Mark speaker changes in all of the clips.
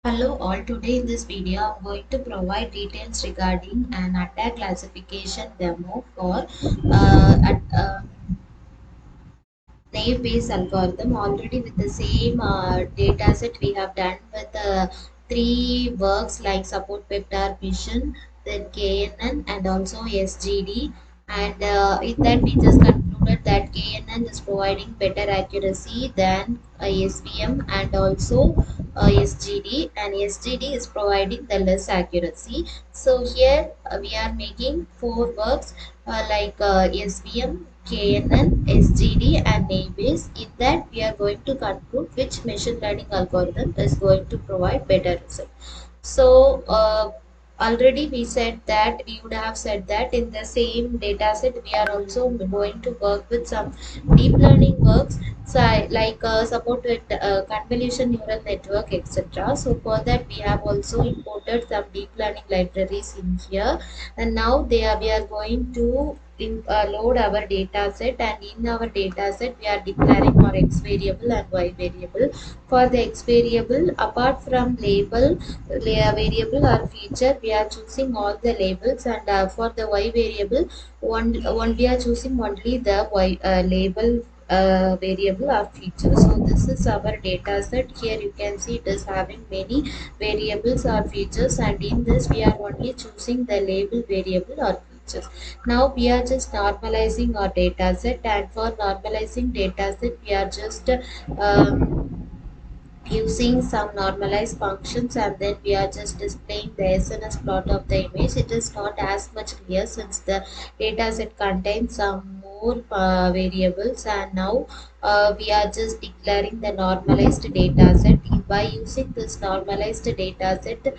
Speaker 1: Hello all, today in this video I'm going to provide details regarding an attack classification demo for naive Bayes algorithm. Already with the same data set we have done with three works like support vector mission, then KNN and also SGD, and in that we just concluded that KNN is providing better accuracy than SVM and also SGD, and SGD is providing the less accuracy. So here we are making four works like SVM, KNN, SGD and Naybase. In that we are going to conclude which machine learning algorithm is going to provide better result. So already we said that we would have said that in the same data set we are also going to work with some deep learning works, so like support with convolution neural network, etc. So for that we have also imported some deep learning libraries in here, and now we are going to load our data set, and in our data set we are declaring our x variable and y variable. For the x variable, apart from label variable or feature, we are choosing all the labels, and for the y variable, one we are choosing only the y label variable or feature. So this is our data set. Here you can see it is having many variables or features, and in this we are only choosing the label variable or features. Now we are just normalizing our data set, and for normalizing data set we are just using some normalized functions, and then we are just displaying the SNS plot of the image. It is not as much clear since the data set contains some more variables, and now we are just declaring the normalized data set. By using this normalized data set,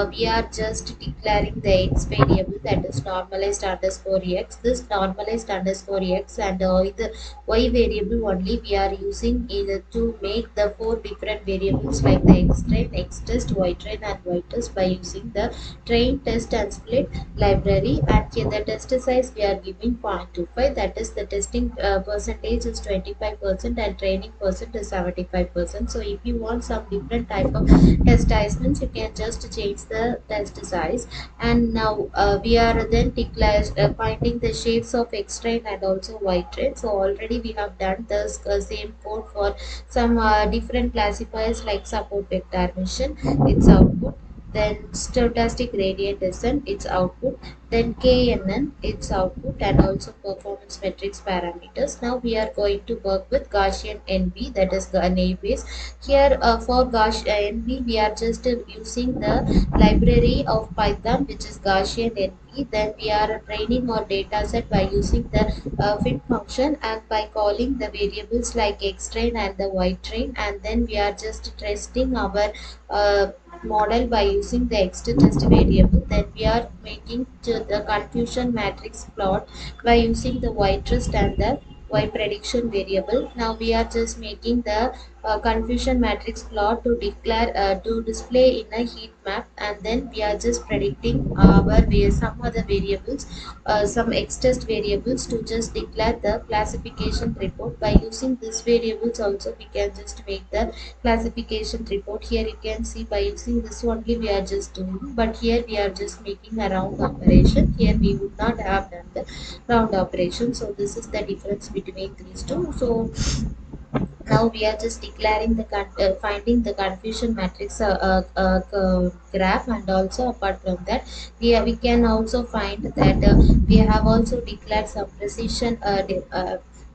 Speaker 1: we are just declaring the x variable, that is normalized underscore x. This normalized underscore x and the y variable only we are using either to make the four different variables like the x train, x test, y train and y test by using the train, test and split library. And here the test size we are giving 0.25, that is the testing percentage is 25% and training percent is 75%. So if you want some different type of test sizes, you can just change the test size. And now we are then finding the shapes of x train and also y train. So already we have done this same code for some different classifiers like support vector mission, its output, then stochastic gradient descent, its output, then KNN, its output, and also performance metrics parameters. Now we are going to work with Gaussian NB, that is the naive Bayes. Here for NB we are just using the library of Python, which is Gaussian NB. Then we are training our data set by using the fit function and by calling the variables like x train and the y train, and then we are just testing our model by using the x test variable. Then we are making to the confusion matrix plot by using the y test and the y prediction variable. Now we are just making the confusion matrix plot to declare to display in a heat map, and then we are just predicting our some other variables, some x test variables, to just declare the classification report. By using these variables also we can just make the classification report. Here you can see by using this only we are just doing, but here we are just making a round operation. Here we would not have done the round operation. So this is the difference between these two. So now we are just declaring the finding the confusion matrix graph, and also apart from that we can also find that we have also declared some precision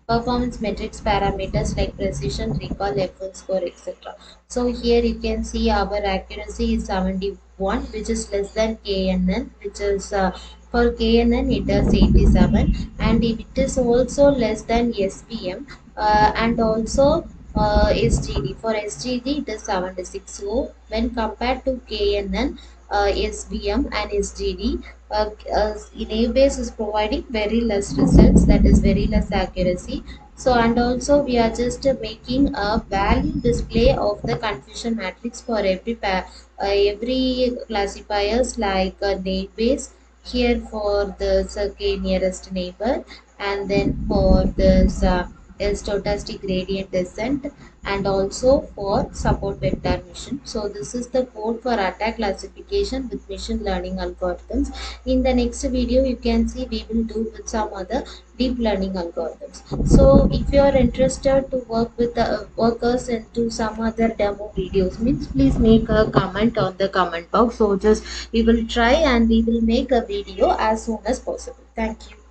Speaker 1: performance metrics parameters like precision, recall, F1 score, etc. So here you can see our accuracy is 71, which is less than KNN, which is for KNN it is 87, and it is also less than SVM, and also SGD. For SGD it is 76. So when compared to KNN, SVM and SGD, Enabase is providing very less results, that is very less accuracy. So and also we are just making a value display of the confusion matrix for every classifiers like name base. Here for the k nearest neighbor, and then for this stochastic gradient descent, and also for support vector mission. So this is the code for attack classification with machine learning algorithms. In the next video you can see we will do with some other deep learning algorithms. So if you are interested to work with the workers into some other demo videos, means please make a comment on the comment box. So just we will try and we will make a video as soon as possible. Thank you.